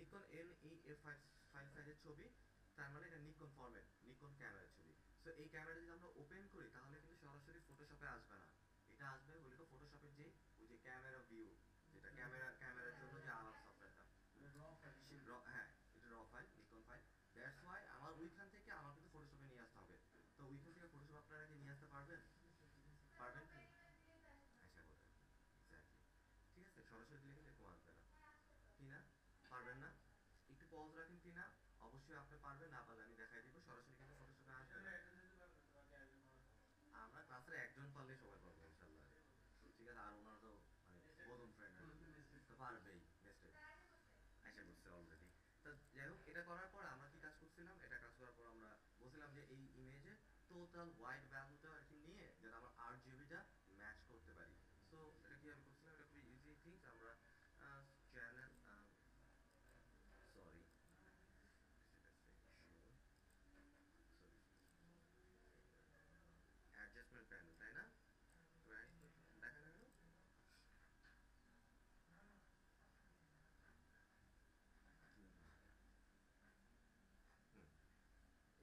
Nikon NEF file সাইজের ছবি, তার মানে এটা নিকন ফরম্যাট, নিকন ক্যামেরার ছবি। সো এই ক্যামেরা যদি আমরা ওপেন করি তাহলে কিন্তু সরাসরি ফটোশপে আসবে না, এটা আসবে বলি তো ফটোশপের যে ওই যে ক্যামেরা ভিউ, যেটা ক্যামেরার জন্য যে আলাদা সফটওয়্যারটা, হ্যাঁ এটা র file, Nikon file. That's why আমার ওইখান থেকে আমার কিন্তু ফটোশপে নিয়ে আসতে হবে। তো ওইখান থেকে ফটোশপ আপনারা কি নিয়ে আসতে পারবেন? পারবেন কি? আশা করি এক্স্যাক্টলি। ঠিক আছে, সরাসরি দিলে কিন্তু এরকম আসবে না। কি না? পারবেন না? একটু পজ রাখেন কি না? অবশ্যই আপনি পারবেন, না পারলে আমি দেখাই দিব, সরাসরি কিন্তু ফটোশপে আসবে না। আমরা ক্লাসের একজন পারলে সবাই পারবো ইনশাআল্লাহ। ঠিক আছে, আর ওনারা তো মানে বদন ফ্রেন্ড তো পারবেই নেক্সট আশা করছি অলরেডি। তো যাই হোক, এটা করার পর আমরা কি কাজ করছিলাম, এটা কাজ করার পর আমরা বলছিলাম যে এই ইমেজে টোটাল হোয়াইট ভ্যালুটা আর কি নিয়ে যেন আমরা RGBটা ম্যাচ করতে পারি। সো এটা কি আমি করছিলাম, এটা খুবই ইজি থিংস। আমরা চ্যানেল সরি অ্যাডজাস্টমেন্ট প্যানেল, তাই না? রাইট, দেখা গেল। হুম,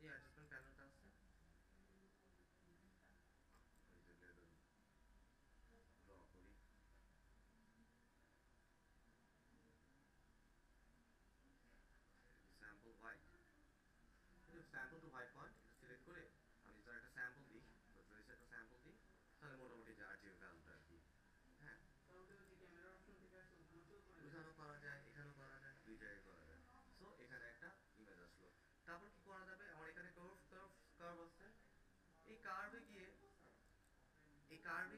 এই অ্যাডজাস্টমেন্ট প্যানেলটা আছে, এই যে লেভেল ড্র করি, sample white, sample to white point এটা সিলেক্ট করে আমি যদি একটা স্যাম্পল দিই, যদি একটা স্যাম্পল দিই তাহলে মোটামুটি যে RGB ভ্যালুটা আর কি, হ্যাঁ ওইখানেও করা যায়, এখানেও করা যায়, দুই জায়গায় করা যায়। সো এখানে একটা ইমেজ আসলো। তারপর কি করা যাবে, আমার এখানে কার্ভ আছে, এই কার্ভে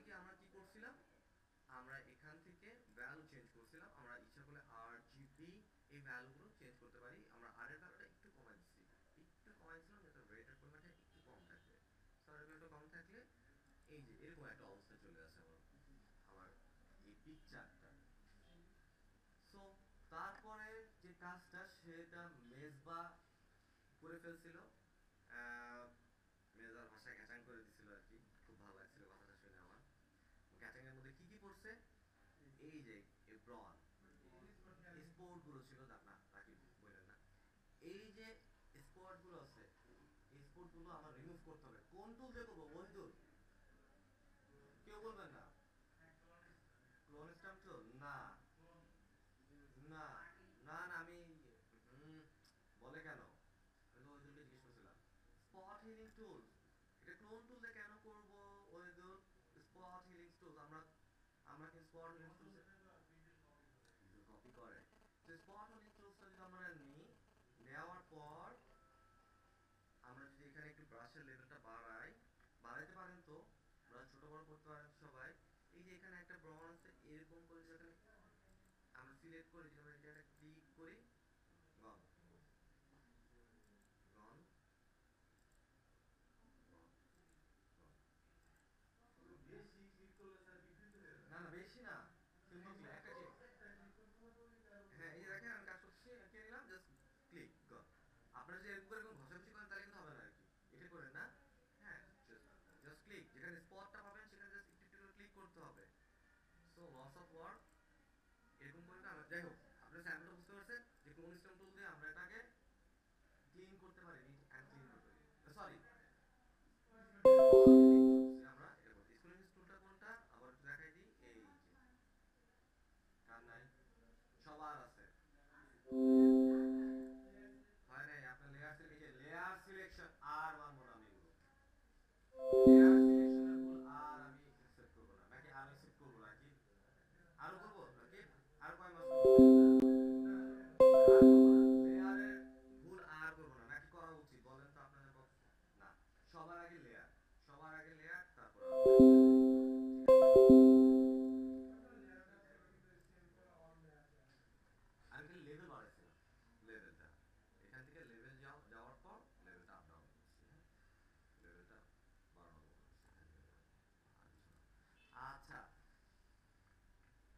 গিয়ে আমরা কি করছিলাম, আমরা এখান থেকে ভ্যালু চেঞ্জ করছিলাম। আমরা ইচ্ছা করলে RGB এই ভ্যালুগুলো চেঞ্জ করতে পারি। আমরা আর এর ভ্যালুটা একটু কমাই দিচ্ছি, একটু কমাই দিছিলাম যাতে রেটের পরিমাণটা একটু কম থাকে। সরি একটু কম থাকলে এই যে এরকম একটা অবস্থা চলে আসে আমার আমার এই পিকচারটা। সো তারপরে যে কাজটা সেটা মেজবা করে ফেলছিল, মেজার ভাষায় ঘ্যাচাং করে দিছিল আর কি, খুব ভালো লাগছিল কথাটা শুনে আমার। ঘ্যাচাং এর মধ্যে কি কি পড়ছে, এই যে ব্রন স্পোর্ট গুলো ছিল, না বাকি বললেন না, এই যে স্পট গুলো আছে, এই স্পট গুলো আমার রিমুভ করতে হবে। কোন টুল দিয়ে করবো বন্ধু? কেউ বলবেন না? ক্লোন স্ট্যাম্প টুল? না না না না, আমি বলে কেন, আমি তো ওইদুলকে জিজ্ঞেস করছিলাম। স্পট হিলিং টুল, এটা ক্লোন টুল দিয়ে কেন করব ওইদুল? স্পট হিলিং টুল আমরা আমরা কি স্পট হিলিং টুল কপি করে, তো স্পট হিলিং টুলসটা যদি আমরা নিই, নেওয়ার পর আমরা যদি এখানে একটু ব্রাশের লেভেলটা বাড়াইতে পারেন তো, ব্রাশ ছোট বড় করতে পারেন সবাই। এই যে এখানে একটা ব্রাউন আছে, এরকম করে যেখানে আমরা সিলেক্ট করে যদি আমরা এটা ক্লিক করি, গন গন না না বেশি না, সিম্পল ক্লিক একটা ক্লিক, হ্যাঁ এই যে দেখেন আমি কাজ করছি, কে নিলাম জাস্ট ক্লিক গন। আপনারা যে এরকম করে ঘষাঘষি করেন তাহলে কিন্তু হবে না আর কি, এটা করেন না, হ্যাঁ জাস্ট ক্লিক, যেখানে স্পটটা পাবেন সেখানে জাস্ট একটু একটু ক্লিক করতে হবে। সো লস অফ ওয়ার্ক এরকম করে না, যাই হোক আপনার স্যাম্পলটা বুঝতে পারছেন যে কোন সিস্টেম টুল দিয়ে আমরা এটাকে ক্লিন করতে পারি, নিট এন্ড ক্লিন করতে পারি। সরি আমরা এটা বলছি স্কুলিং টুলটা কোনটা আবার একটু দেখাই দিই, এই যে কার নাই, সবার আছে, হয় নাই আপনার লেয়ার সিলেকশন আর মানবো না আমি এগুলো, লেয়ার সিলেকশনের ভুল আর আমি অ্যাকসেপ্ট করবো না, নাকি আর অ্যাকসেপ্ট করবো নাকি আরো করবো নাকি আর কয় মাস লেয়ারের ভুল আর করবো না, নাকি করা উচিত বলেন তো আপনাদের না, সবার আগে লেয়ার, সবার আগে লেয়ার, তারপর আমি খালি লেভেল বাড়াইছিলাম, লেভেলটা এখান থেকে লেভেল যাওয়ার পর লেভেলটা আপ ডাউন করছি, হ্যাঁ লেভেলটা বাড়ানো করছি, আচ্ছা।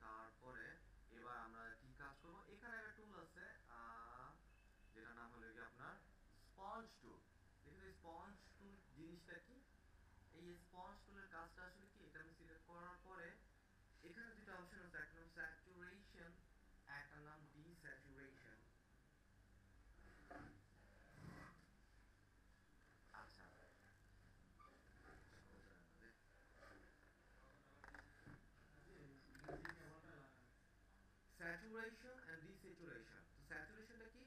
তারপরে এবার আমরা কি কাজ করব, এখানে একটা টুল আছে যেটা নাম হলো কি আপনার স্পঞ্জ টুল। দেখুন এই স্পঞ্জ টুল জিনিসটা কি, এই স্পঞ্জ টুলের কাজটা আসলে কি, এটা আমি সিলেক্ট করার পরে এখানে দুটো অপশন আছে, একটা নাম স্যাচুরেশন, একটা নাম ডিস্যাচুরেশন। Saturation and ডিস্যাচুরেশন। তো স্যাচুরেশনটা কি?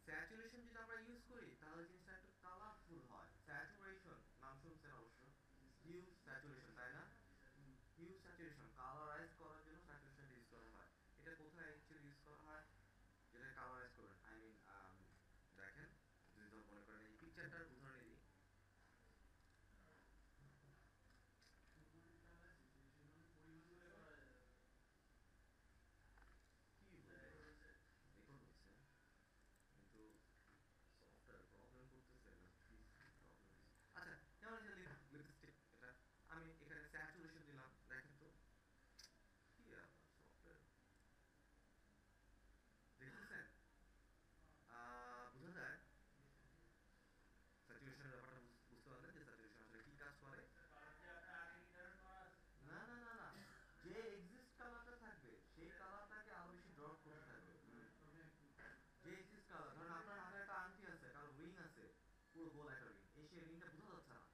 স্যাচুরেশন যদি আমরা ইউজ করি তাহলে জিনিসটা একটু কালারফুল হয়। স্যাচুরেশন নাম শুনছেন অবশ্য, হিউ স্যাচুরেশন, তাই না? হিউ স্যাচুরেশন কালারাইজ করার জন্য স্যাচুরেশন ইউজ করা হয়। এটা কোথায় অ্যাকচুয়ালি ইউজ করা হয়? যেটা কালারাইজ করবেন, আই মিন দেখেন, যদি ধর মনে করেন এই পিকচারটার উদাহরণ দিই, কি রেকর্ড হচ্ছে কিন্তু সফটওয়্যার প্রবলেম করতেছে না, প্রবলেম। আচ্ছা, যেমন এটা লিপস্টিক, এটা আমি এখানে স্যাচুরেশন দিলাম, দেখেন তো কি সফটওয়্যার দেখতেছেন, বোঝা যায় স্যাচুরেশনের ব্যাপারটা বুঝতে পারলেন যে স্যাচুরেশন আসলে কি কাজ করে। না না না না, যে এক্সিস্ট কালারটা থাকবে সেই কালারটাকে আরো বেশি ড্রপ করতে থাকবে। যে এক্সিস্ট কালার, ধরেন আপনার হাতে একটা আংটি আছে, কারো রিং আছে, পুরো গোল একটা রিং, এই সেই রিংটা বোঝা যাচ্ছে না,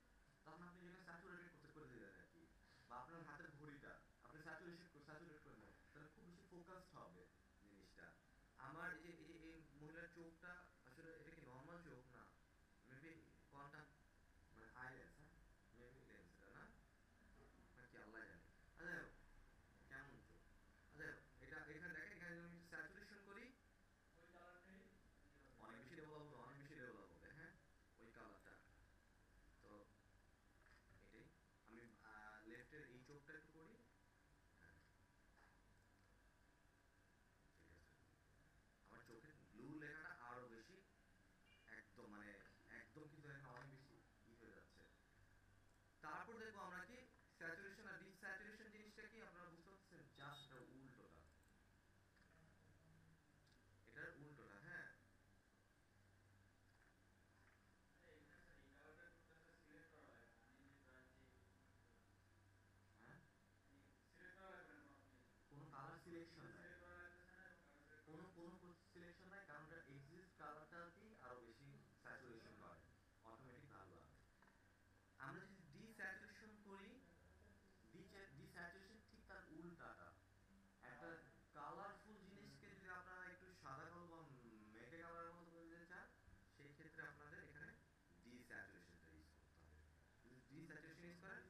তখন আপনি যেখানে স্যাচুরেটেড করতে করে দিলেন আর কি, বা আপনার হাতের ঘড়িটা আপনি স্যাচুরেট করে দেন, তাহলে খুব বেশি ফোকাসড হবে জিনিসটা। আমার এই মহিলার চোখটা আসলে এটা কি নর্মাল চোখ না, মেবি কোয়ান্টাম মানে হাই লেন্স, হ্যাঁ মেবি লেন্স এটা না, নাকি আল্লাহ জানে। আচ্ছা কেমন চোখ, আচ্ছা এটা এখানে দেখেন, এখানে যদি আমি স্যাচুরেশন করি অনেক বেশি ডেভেলপ হবে, অনেক বেশি ডেভেলপ হবে, হ্যাঁ ওই কালারটা। তো এটাই আমি লেফটের এই চোখটা একটু করি, হ্যাঁ ঠিক আছে, আমার চোখে ব্লু লেখাটা আরো বেশি একদম মানে একদম কিন্তু এখন অনেক বেশি হয়ে যাচ্ছে। তারপর দেখবো আমরা কি স্যাচুরেশন আর ডিস্যাচুরেশন জিনিসটা কি আপনারা বুঝতে পারছেন, জাস্ট এটা উল্টোটা, এটার উল্টোটা, হ্যাঁ হ্যাঁ কোনো কালার সিলেকশন নাই, কোনো সিলেকশন নাই, কারণ এটা এক্সিস্ট কালারটাকেই আরো বেশি স্যাচুরেশন করে, অটোমেটিক ভালো লাগে। আমরা যদি ডিস্যাচুরেশন করি, ডিস্যাচুরেশন ঠিক তার উল্টাটা, একটা কালারফুল জিনিসকে যদি আপনারা একটু সাদা কালো বা মেটে কালারের মতো করে দিতে চান, সেই ক্ষেত্রে আপনাদের এখানে ডিস্যাচুরেশনটা ইউজ করতে হবে। ডিস্যাচুরেশন ইউজ করেন,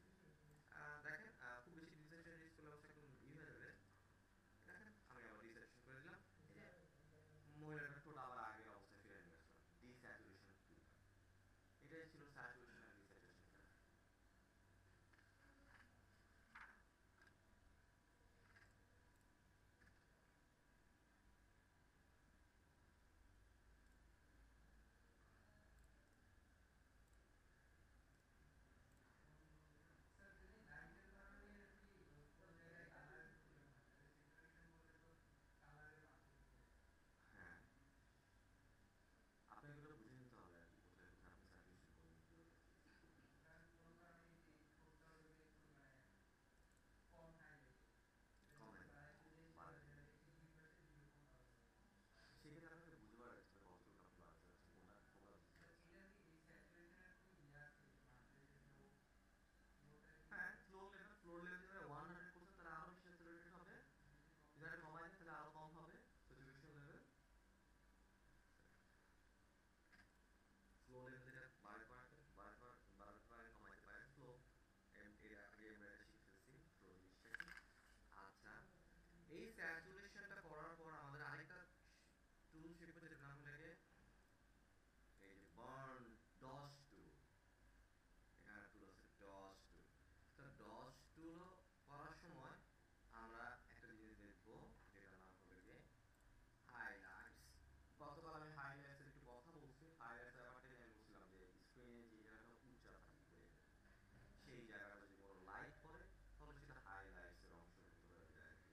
দেখেন খুব বেশি ডিস্যাচুরেশন ইউজ করলে অবশ্য একদম হয়ে যাবে, দেখেন আমি আবার ডিস্যাচুরেশন করে দিলাম, এই যে মহিলাটার ঠোঁট আবার আগের অবস্থায় ফিরে নিয়ে আসলাম, ডিস্যাচুরেশন টু, এটাই ছিল স্যাচুরেশন আর ডিস্যাচুরেশন। হ্যাঁ আপনাকে ওটা বুঝে নিতে হবে আর কি, কোথায় কোথায় আপনি স্যাচুরেশন করবেন, কমেন বাড়াতে, সেক্ষেত্রে আপনাকে বুঝবার আছে কতটুকু আপনি বাড়াতে যাচ্ছেন, কোনটা ফোকাস দিতে যাচ্ছেন। হ্যাঁ ফ্লোর লেভেল যারা 100% তারা আরো বেশি স্যাচুরেটেড হবে, যারা কমায় দেয় তাহলে আরো কম হবে স্যাচুরেশন লেভেল। ফ্লো লেভেল যেটা বাড়াতে পারেন কমাইতে পারেন, ফ্লো এর আগে আমরা এটা শিখতেছি ফ্লো জিনিসটা কি। আচ্ছা, এই স্যাচুরেশনটা করার পর আমাদের আরেকটা টুল শিখবো যেটার নাম লাগে এই যে বার্ন ডস টুল, এখানে টুল আছে ডস টুল। তো ডস টুল করার সময় আমরা একটা জিনিস দেখবো যেটার নাম হবে যে হাইলাইটস। গতকাল আমি হাইলাইটস এর একটু কথা বলছি, হাইলাইটস ব্যাপারটা আমি বলছিলাম যে স্ক্রিনে যে জায়গাটা উজ্জ্বল থাকবে সেই জায়গাটা যদি কোনো লাইট পড়ে তাহলে সেটা হাইলাইটস এর অংশভুক্ত হয়ে যায় আর কি।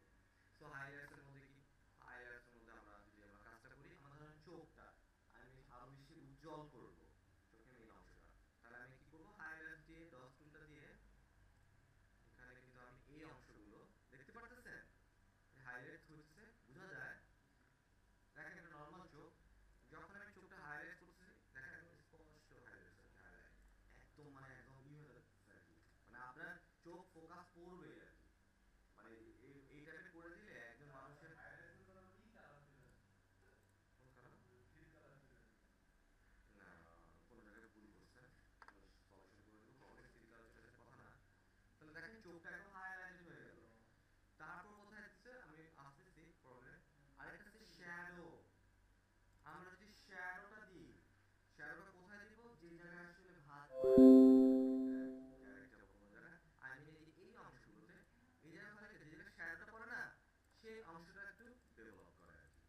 সো হাইলাইটস এর মধ্যে কি, হাইলাইটস এর মধ্যে আমরা যদি আমরা কাজটা করি, আমরা ধরেন চোখটা আমি আরো বেশি উজ্জ্বল করব, চোখের মেইন অংশটা, তাহলে আমি কি করব, হাইলাইটস দিয়ে ডস টুলটা দিয়ে এখানে কিন্তু আমি এই অংশগুলো দেখতে পারতেছেন হাইলাইট হচ্ছে, বোঝা যায়, দেখেন এটা নর্মাল চোখ, যখন আমি চোখটা হাইলাইট করতেছি দেখেন একদম স্পষ্ট হাইলাইট হাইলাইট, একদম মানে একদম হয়ে যাচ্ছে আর কি, মানে আপনার চোখ ফোকাস করবে আর কি, মানে এই টাইপের করে দিলে একজন মানুষের ক্যারেক্টার কোনো জায়গায় আই মিন এই অংশগুলোতে এই জায়গায় হয় যে জায়গায় শ্যাডোটা পড়ে না সেই অংশটা একটু ডেভেলপ করে আর কি।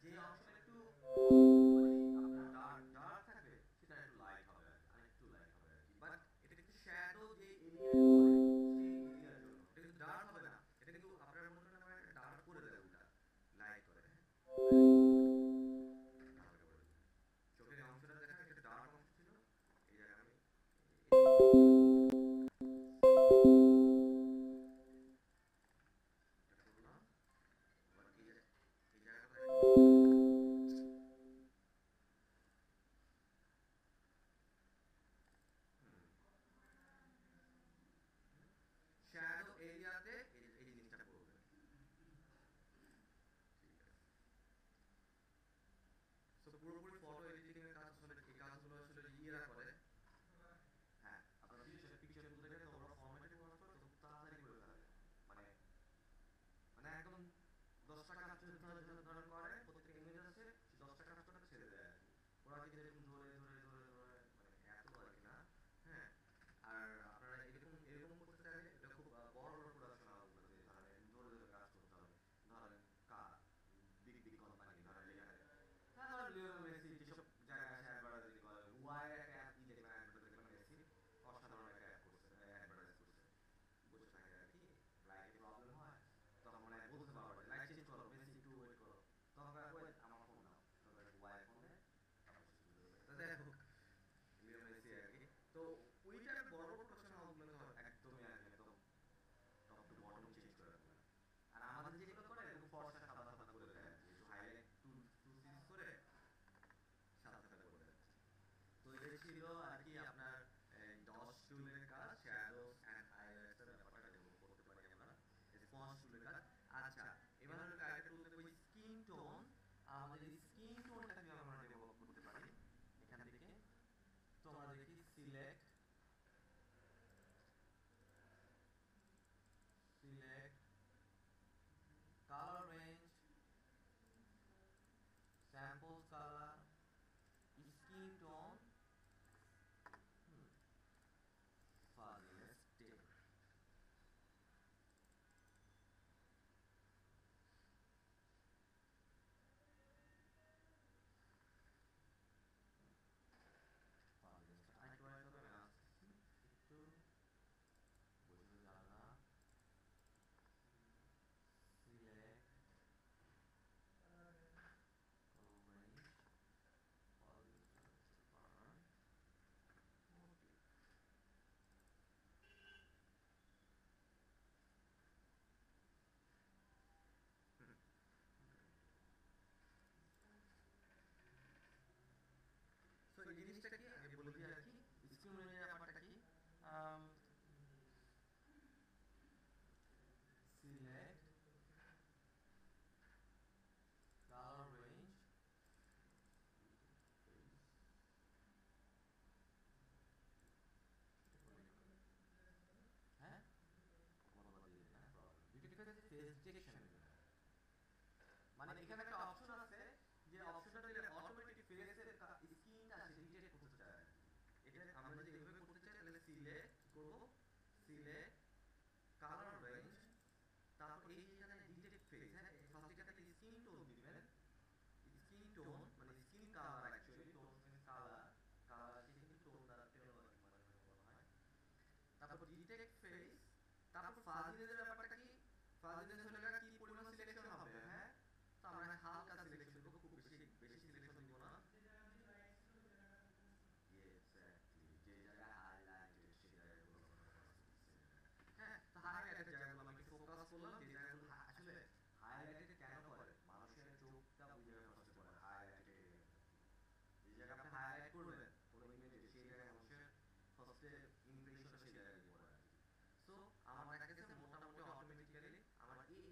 যে অংশটা একটু মানে আপনার ডার্ক ডার্ক থাকবে সেটা একটু লাইট হবে আর কি, আরেকটু লাইট হবে আর কি। বাট এটা কিন্তু শ্যাডো যে এরিয়ায় পড়ে সেই এরিয়ার জন্য এটা কিন্তু ডার্ক হবে না, এটা কিন্তু আপনার মনে করেন আমরা ডার্ক করে দেয় উল্টা লাইট করে, হ্যাঁ হালকা করে দেয়। চোখের এই অংশটা দেখা এটা ডার্ক অংশ ছিল, এই জায়গায় আমি এটা করলাম। আবার এই জায়গাটা শ্যাডো এরিয়াতে এই জিনিসটা করবে। ঠিক আছে, সো পুরোপুরি ফটো এডিটিং এর কাজ আসলে এই কাজগুলো আসলে ইয়েরা করে। হ্যাঁ, আপনারা পিকচার তুলতে গেলে তো ওরা ফরম্যাটে প্রকাশ করে তো তাড়াতাড়ি করে ফেলে, মানে মানে একদম 10টা কাজ ধরেন করে প্রত্যেকটা ইমেজ আছে সেই 10টা কাজ করে ছেড়ে দেয় আর কি। ওরা কিন্তু এরকম ধরে ধরে ধরে ধরে মানে এত আর কি না। হ্যাঁ, আর আপনারা এরকম এরকম করতে চাইলে এটা খুব বড় বড় প্রোডাকশন হাউসগুলোতে ধরেন ধরে ধরে কাজ করতে হবে। ধরেন বিগ বিগ কোম্পানি ধরেন যেখানে, হ্যাঁ ধরেন লিওনেল মেসি যেসব জায়গায় আসে অ্যাডভার্টাইজিং করে, ওয়াই একটা অ্যাপ দেখবেন অ্যাডভার্টাইজ দেখবেন মেসি অসাধারণ একটা অ্যাপ করছে, অ্যাডভার্টাইজ করছে, বসে থাকে আর কি, লাইটে প্রবলেম হয় তখন মানে বলতে পারবে লাইট চেঞ্জ করো মেসি একটু ওয়েট করো, তখন ওয়েট আমার ফোন নাও, তখন ওয়াই ফোন নেয় তারপর সে সুন্দর হয়ে যায়। তো যাই হোক লিওনেল মেসি আর কি। তো ওই টাইপের বড় বড় প্রোডাকশন হাউসগুলো তো একদমই আর কি একদম টপ টু বটম চেঞ্জ করে ফেলে। আর আমাদের যেগুলো করে এরকম ফর্সা সাদা সাদা করে দেয় আর কি, একটু হাইলাইট টু টু সিরিজ করে সাদা সাদা করে দেয়। তো এটা ছিল আর কি আপনার ডস টুলের কাজ, শ্যাডোস এন্ড হাইলাইটস এর ব্যাপারটা ডেভেলপ করতে পারি আমরা, স্পঞ্জ টুলের কাজ। আচ্ছা, এবার হলো আরেকটা টুল দেখবো স্কিন টোন। আমাদের স্কিন টোনটা কিভাবে আমরা ডেভেলপ করতে পারি এখান থেকে। তো আমরা দেখি select select colour range, sample colour, skin tone, fuzziness 10। ফাজিনেসটা আরেকটু বাড়াতে হবে, আমি আসতেছি একটু বুঝতে যাবে না। সিলেক্ট range, burn, okay. সো এই জিনিসটা কি আগে বলে দিই আর কি, স্কিন রেঞ্জের ব্যাপারটা কি। সিলেক্ট কালার রেঞ্জ, হ্যাঁ বিউটি ফেস ডিটেকশন, মানে এখানে একটা অপশন আছে যে অপশনটা দিলে অটোমেটিক ফেসের স্কিনটা সে ডিটেক্ট করতে চায়। এটা আমরা যদি এভাবে করতে চাই তাহলে সিলেক্ট করব, সিলেক্ট কালার রেঞ্জ, তারপর এই যেখানে ডিটেক্ট ফেস, হ্যাঁ ফার্স্ট এখানে স্কিন টোন দিবেন, স্কিন টোন মানে skin colour, actually tone means colour, কালারকে কিন্তু টোন দ্বারা মানে বলা হয়। তারপর ডিটেক্ট ফেস, তারপর ফাজিনেসের ব্যাপারটা কি, ফাজিনেস হলে কি পরিমাণ সিলেকশন হবে, হ্যাঁ তো আমরা হালকা সিলেকশন দেব, খুব বেশি বেশি সিলেকশন দিব না। এক্স্যাক্টলি, যে জায়গায় হাইলাইটেড সেই জায়গাগুলো আমরা ফোকাস করতেছি। হ্যাঁ, তো হাইলাইটেড জায়গাগুলো আমি একটু ফোকাস করলাম, যে জায়গাগুলো আসলে হাইলাইটেড কেন করে, মানুষের চোখটা ওই জায়গায় ফার্স্টে পড়ে হাইলাইটেড এরিয়াতে। যে জায়গায় আপনি হাইলাইট করবেন কোনো ইমেজে সেই জায়গায় মানুষের ফার্স্টে ইমপ্রেশনটা সেই জায়গায় গিয়ে পড়ে আর কি। সো আমার দেখা গেছে মোটামুটি অটোমেটিক্যালি আমার এই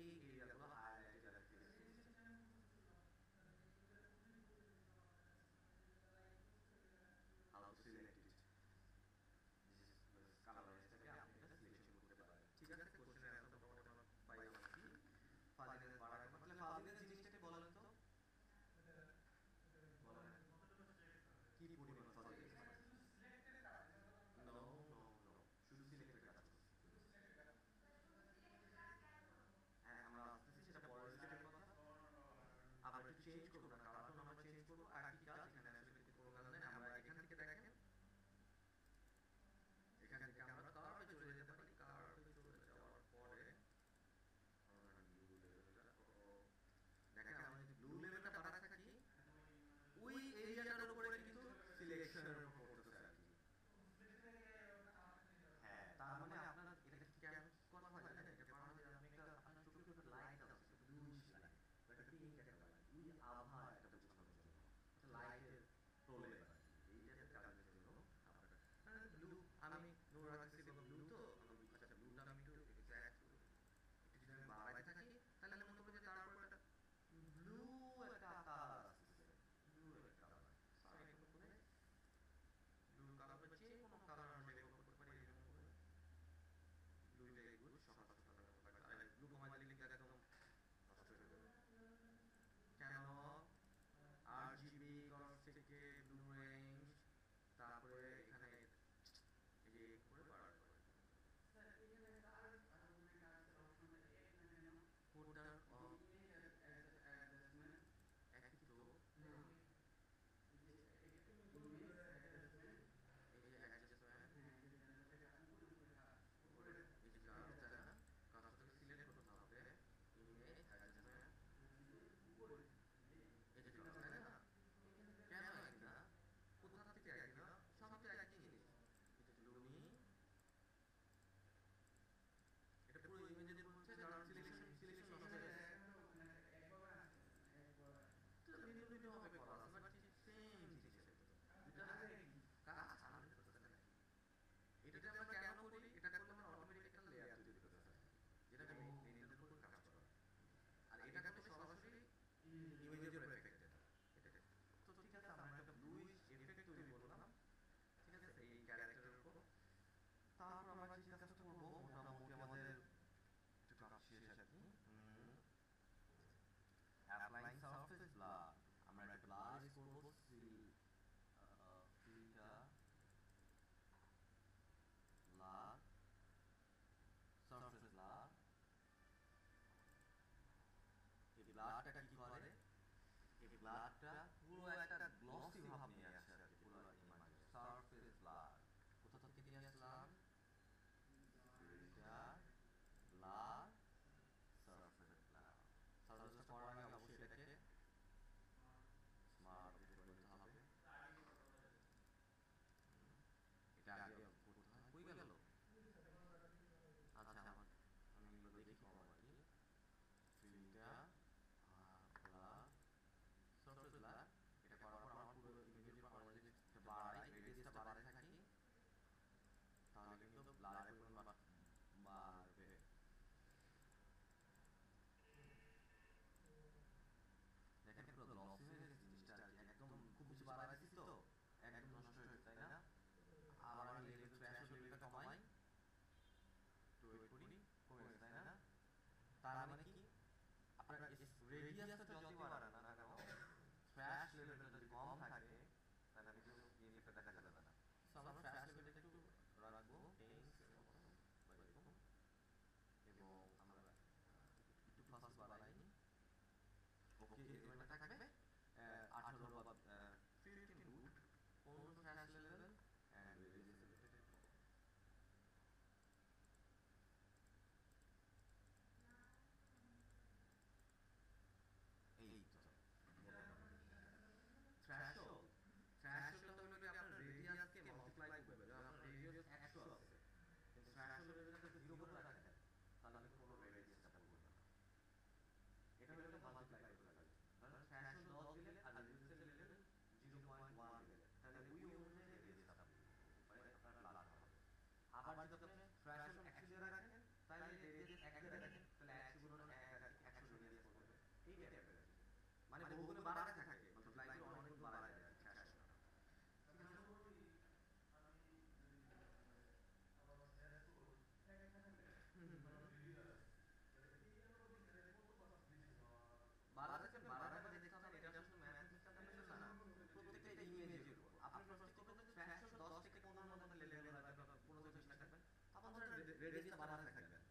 রেডিয়াসটা বাড়াতে থাকবেন।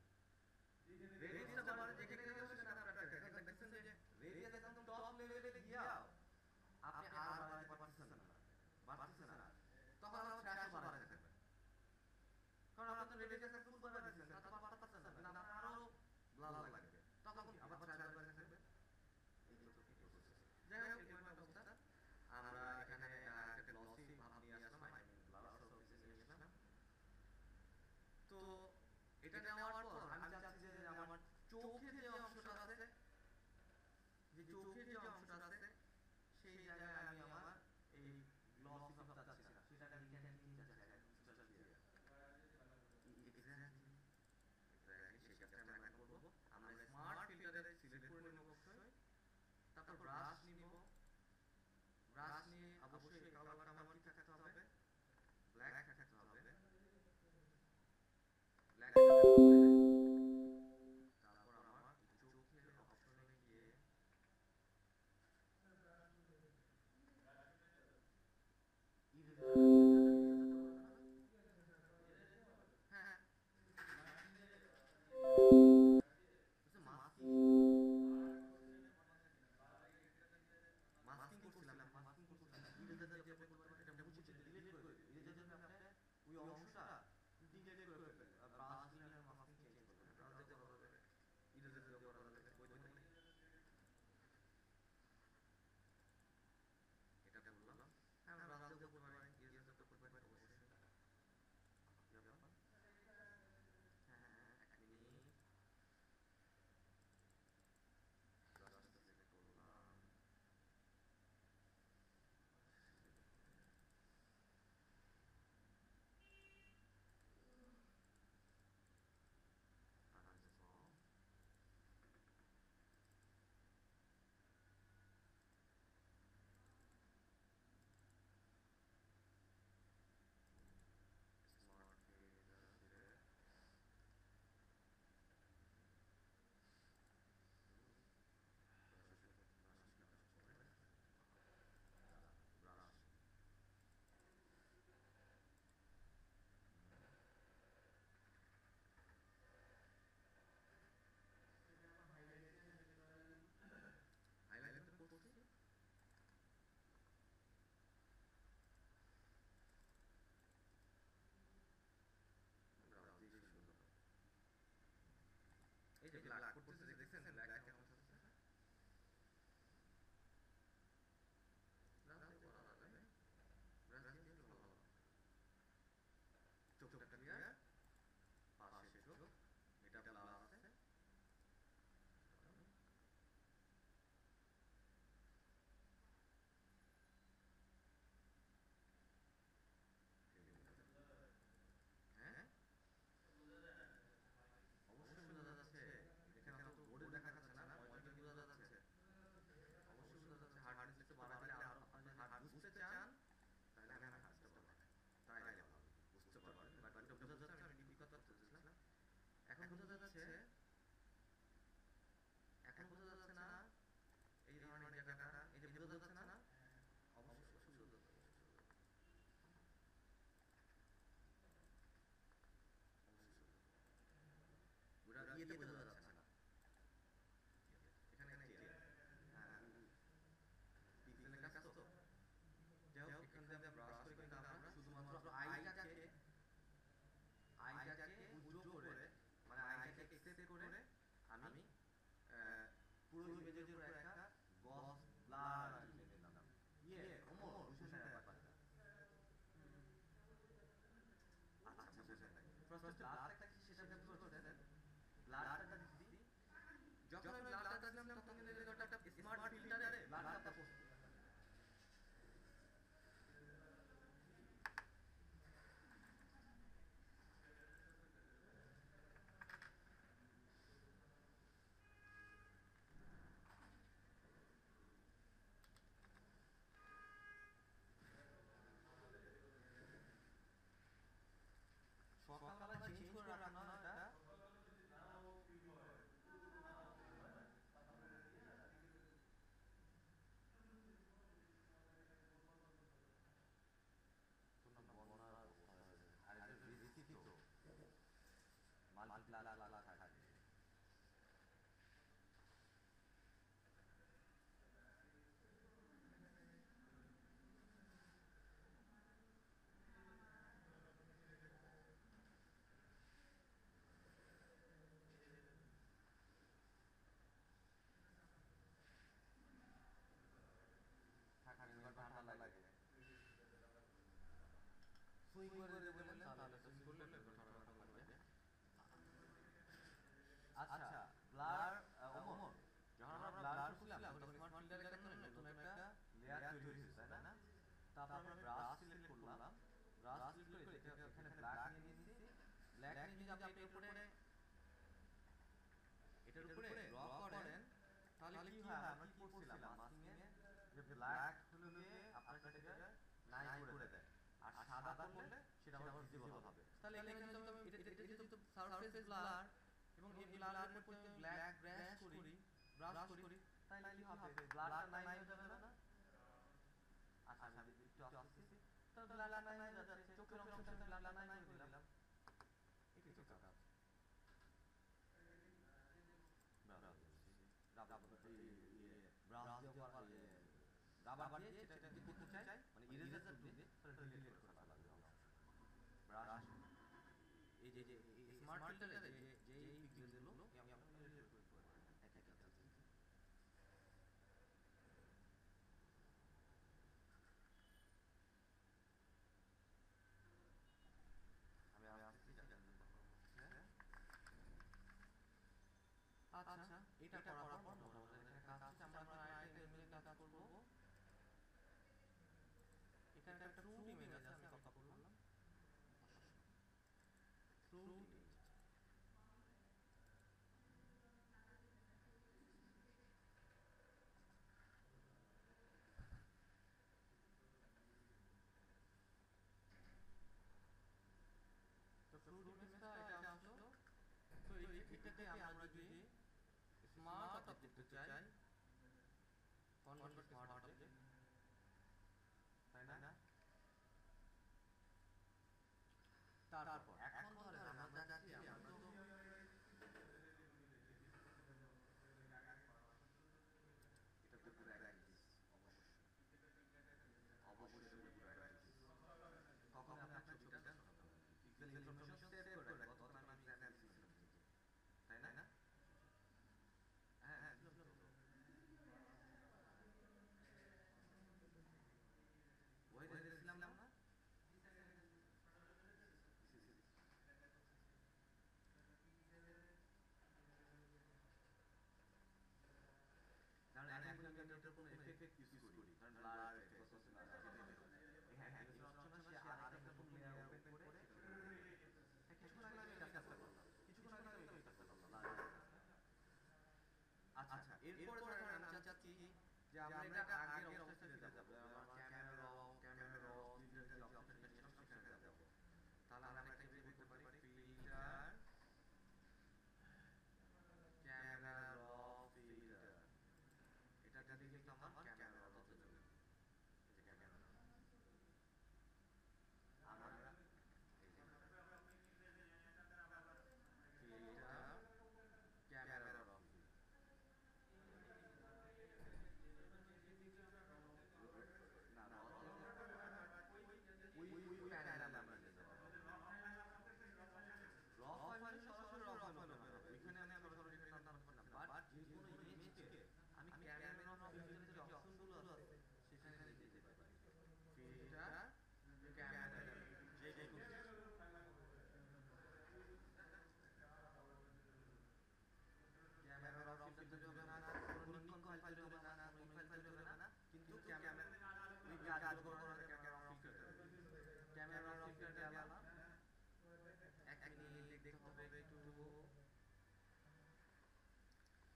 রেডিয়াসটা বাড়াতে যেখানে সেখানে আপনার এখন দেখছেন যে রেডিয়াস একদম টপ লেভেলে গিয়াও আপনি আর বাড়াতে পারতেছেন না, তখন আবার থ্রেশও বাড়াতে থাকবেন, কারণ আপনার রেডিয়াস ফুল বাড়াতে দিচ্ছেন, তারপর পারতেছেন না, কিন্তু আপনার আরো ব্লাড লাগবে, তখন আবার থ্রেশ বাড়াতে থাকবেন। যাই হোক, এরকম একটা অবস্থা। আমরা এখানে একটা লসি ভাব নিয়ে আসলাম, আই মিন ব্লাড সার্ফেসে নিয়ে আসলাম। তো এটা নেওয়ার পর আমি চাচ্ছি যে আমার চোখের যে অংশটা আছে, সেই জায়গায় আমি আমার এই গ্লসি ভাব চাচ্ছি না, সেটাকে আমি এখানে তিনটা জায়গায় দিয়ে সেই কাজটা আমরা এখন করবো। আমরা স্মার্ট ফিল্টারে সিলেক্ট করে নেব অবশ্যই, তারপর ব্রাশ নিব। ব্রাশ নিয়ে অবশ্যই কালারটা আমার কি থাকতে হবে, ব্ল্যাক থাকতে হবে। ব্ল্যাক তারপর আমার চোখের অপশনে গিয়ে হ্যাঁ মাস্কিং করছিলাম, ইরেজার দিয়ে এটা মুছে ডিলিট করে দিই। ইরেজার জন্য আপনি ওই অংশটা ডিলিট করে ফেলবেন, ব্রাশ ক্লিনার মাস্কিং চেঞ্জ করবেন, ব্রাশ দিয়ে করা যাবে, ইরেজার দিয়ে করা যাবে, বৈধ নেই। এটা বললাম, হ্যাঁ ব্রাশ দিয়ে করতে পারেন, ইরেজার দিয়ে করতে পারেন, অবশ্যই। হ্যাঁ, এক মিনিট, ব্রাশটা সিলেক্ট করলাম। হাইলাইটার করছি, এই যে ব্ল্যাক করতেছে, দেখছেন ব্ল্যাক কেমন হচ্ছে। ব্রাশ দিয়ে করা যাবে, ব্রাশ দিয়ে একটু ভালো চোখটা ক্লিয়ার, পাশে চোখ, এটা ব্লার আছে। হ্যাঁ অবশ্যই বোঝা যাচ্ছে, এখানে তো বোর্ডে দেখা যাচ্ছে না, মনিটরে বোঝা যাচ্ছে, অবশ্যই বোঝা যাচ্ছে। হার্ট রেট একটু বাড়ালে আরো, আপনি যদি হার্ট বুঝতে চান তাহলে আমি হার্টটা বাড়াই, তাই বুঝতে পারবেন। বাট এটা বোঝা যাচ্ছে, আমি ডিপি কথা বলছিলাম। এখন বোঝা যাচ্ছে, এখন বোঝা যাচ্ছে না এই ধরনের জায়গাটা, এই যে বোঝা যাচ্ছে না, অবশ্যই বোঝা যাচ্ছে, ইয়েতে বোঝা যাচ্ছে না, এখানে পিক্সেলের কাজ তো। যাই হোক, এখান থেকে ব্রাশ করে কিন্তু আমরা শুধুমাত্র আইটাকে উজ্জ্বল করে, মানে আইটাকে এক্সেস করে আমি পুরো ইমেজের উপর একটা গস ব্লার দিয়ে দিলাম। ওমর বুঝছেন না ব্যাপারটা? আচ্ছা বুঝছেন না, ফার্স্ট ব্লারটা কি সেটা বুঝতে পারছেন? ব্লারটা দিছি, যখন আমি ব্লারটা দিলাম তখন কিন্তু এটা একটা স্মার্ট ফিল্টারে ব্লারটা পড়ছে। সকালবেলা চেঞ্জ করে রাখা না এটা, সুই করে দিতে বললেন তাহলে তো সুই করলে ঠান্ডা লাগবে। আচ্ছা ব্লার ওমর, যখন আমরা ব্লার করছিলাম তখন স্মার্ট ফিল্টারে কেন নতুন একটা লেয়ার তৈরি হয়েছে তাই না? তারপর আমি ব্রাশ সিলেক্ট করলাম, ব্রাশ সিলেক্ট করে এখানে ব্ল্যাক নিয়ে নিয়েছি। ব্ল্যাক নিয়ে যদি আপনি এটার উপরে ড্র করেন তাহলে কি হয়, আমরা কি করছিলাম মাস্কিং এ যে ব্ল্যাক হলো গিয়ে আপনার সেটাকে নাই করে দেয়, আর সাদা করলে সেটা আবার ভিজিবল হবে। তাহলে এখানে যদি আমি এটা যেহেতু সারফেস ব্লার এবং এই ব্লারের উপর যদি ব্ল্যাক ব্রাশ করি তাহলে কি হবে, ব্লারটা নাই হয়ে যাবে না? আচ্ছা আমি একটু আসতেছি, তো ব্লারটা নাই হয়ে যাচ্ছে, চোখের অংশটা আমি ব্লারটা নাই করে দিলাম। এটাই তো কাজ। রাবার দিয়ে সেটা যদি করতে চাই মানে ইরেজার দিয়ে তাহলে ডিলিট করে ফেলা লাগবে। ব্রাশ এই যে স্মার্ট ফিল্টারে যে এই পিক্সেলগুলো আমি আপনাদের ডিলিট করে দেব। একই কাজ আছে। আমি আসছি জানেন। আচ্ছা এটা করার পর মোটামুটি এখানে কাজ আছে, আমরা আরেকটা ইমেজ কাজ করব। এখানে একটা ফ্রুট ইমেজ আছে, আমি কপি করলাম। ফ্রুট ইমেজ তো ফ্রুট ইমেজটা এটা আসলো। তো এটাকে আমরা যদি স্মার্ট অবজেক্ট করতে চাই, কনভার্ট স্মার্ট অবজেক্ট, তাই না? তারপর এখন ধরেন আমরা যাচ্ছি, আমরা তো এটা তো পুরো অ্যাক্টিস, অবশ্যই পুরো অ্যাক্টিস। কখন আপনার ছবিটা পিক্সেল ইনফরমেশন সেভ করে রাখবো, তখন আমি অ্যানালিসিস করব, তাই না? হ্যাঁ হ্যাঁ ওই দেখছিলাম না। কারণ এখন আমি এটার কোনো এফেক্ট ইউজ করি, কারণ ব্লার এফেক্ট হ্যাঁ হ্যাঁ কিছু অপশন আছে, আরেকটা নতুন লেয়ার ওপেন করে কিছুক্ষণ আগে আমি কাজটা করলাম, কিছুক্ষণ আগে আমি কাজটা করলাম। আচ্ছা এরপরে ধরেন আমি চাচ্ছি যে আমরা এটা আগের অবস্থায় ফিরে যাব, আমরা ক্যামেরা র ফিল্টার যে অপশনটা ছিল সেখানে যাব। তাহলে আমরা একটা কি করতে পারি, ফিল্টার ক্যামেরা র ফিল্টার, এটা দিলে কিন্তু আমার ক্যামেরা র চলে যাবে। এই যে ক্যামেরা আমরা ফিল্টার ক্যামেরা র প্যানেল আমরা নিয়ে যাব। র ফাইল সরাসরি র ফাইল ওপেন হবে, ওইখানে আমি সরাসরি এখানে টানতে পারলাম না, বাট যে কোনো ইমেজকে আমি ক্যামেরা র ফিল্টারের যে অপশনগুলো আছে সেখানে নিয়ে যেতে পারি। ফিল্টার ক্যামেরা যে কোনো ক্যামেরা র ফিল্টার তৈরি হবে না, কোনো নিকন ফাইল তৈরি হবে না, কোনো ফাইল তৈরি হবে না, কিন্তু ক্যামেরা ওই কাজগুলো করার ক্যামেরা র ফিল্টার, ক্যামেরা র ফিল্টার গেলাম। এক মিনিট দেখতে হবে একটু,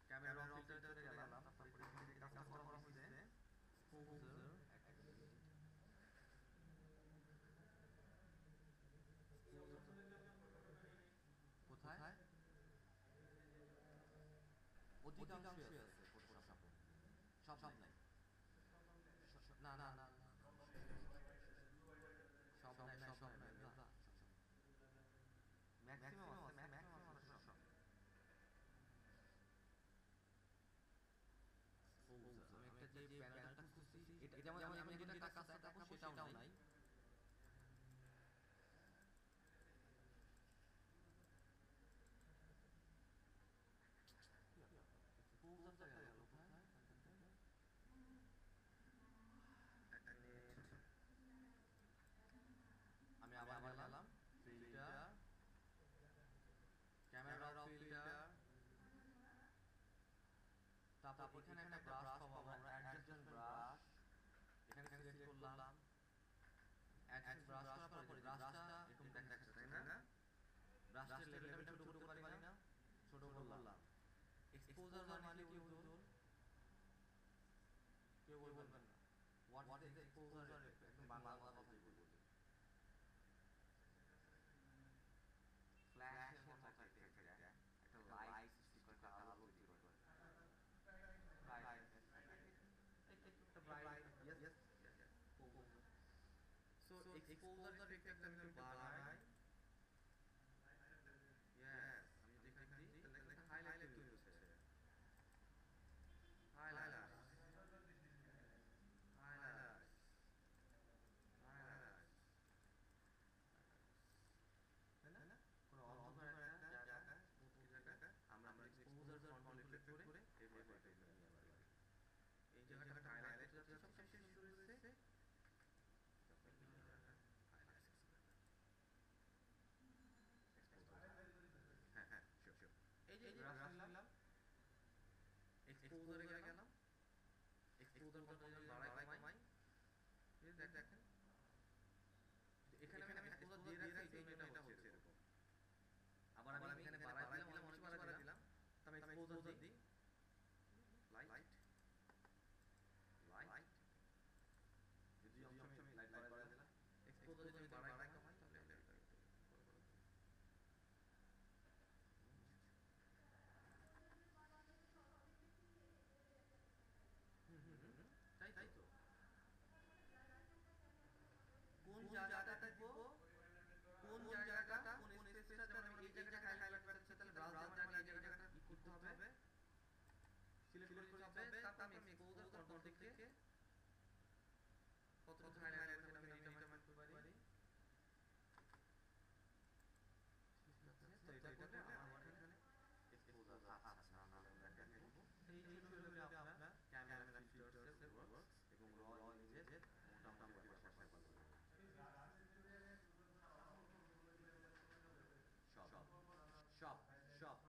ক্যামেরা র ফিল্টারে গেলাম, তারপরে এখানে যে কাজটা করা হয়েছে এক্সপোজার, কোথায় অধিকাংশই আছে ফটোশপে, সব নাই, না না না সব নাই ম্যাক্সিমাম আছে, ম্যাক্সিমাম আছে সব। আমি একটা যে প্যানেলটা খুঁজছি, এটা যেমন আমি যেটা কাজটা দেখাবো সেটাও নাই। এক্সপোজারটা গেল কোথায়? আমি আবার এখানে একটা ব্রাশ পাবো আমরা, অ্যাডজাস্টমেন্ট ব্রাশ। এখানে সিলেক্ট করলাম, অ্যাডজাস্টমেন্ট ব্রাশ করার পরে যে ব্রাশটা এরকম দেখাচ্ছে, তাই না? ব্রাশের লেভেলটা আমি ছোট করতে পারি না, ছোট করলাম। এক্সপোজার মানে কি হুজুর? কেউ বলবেন না। What is exposure effect? একদম বাংলা কথাই বলি। ফ্ল্যাশের মতো একটা এফেক্ট দেয়, একটা লাইট সৃষ্টি করে, একটা আলো তৈরি করে। ব্রাইটনেস, একটা bright, yes. So exposure effect আমি যদি বাড়াই, ইয়েস, আমি যেখানে দিই তাহলে একটা হাইলাইট তৈরি হচ্ছে। হাইলাইট, তাই না? কোনো অন্ধকার একটা জায়গায়, স্মুথ জায়গায় আমরা এক্সপোজার কন্ট্রোল এফেক্ট করে এভাবে নিয়ে আসতে পারি। এই জায়গাটা হাইলাইট করতে সবচেয়ে বেশি সুন্দর হচ্ছে। হ্যাঁ, শিওর। এই যে ব্রাশ নিলাম, এক্সপোজারে গেলাম, এক্সপোজার কন্ট্রোল বাড়াই কমাই, দেখেন এখানে আমি এক্সপোজার দিয়ে রাখছি, এই জন্য এটা হচ্ছে এরকম। আবার আমি এখানে বাড়াই দিলাম, অনেক কিছু বাড়াই দিলাম, তো আমি এক্সপোজার দিই, লাইট, যদি অংশ আমি লাইট বাড়াই দিলাম, এক্সপোজার যদি আমি বাড়াই কমাই তাহলে এটা তাই তো। কোন জায়গাটা দিব, কোন জায়গাটা, কোন স্পেসটা, যেমন আমি এই জায়গাটা হাইলাইট করতে তাহলে ব্রাউজার মানে এই জায়গাটা কি করতে হবে, সিলেক্ট করতে হবে, তারপর আমি এক্সপোজার কন্ট্রোল থেকে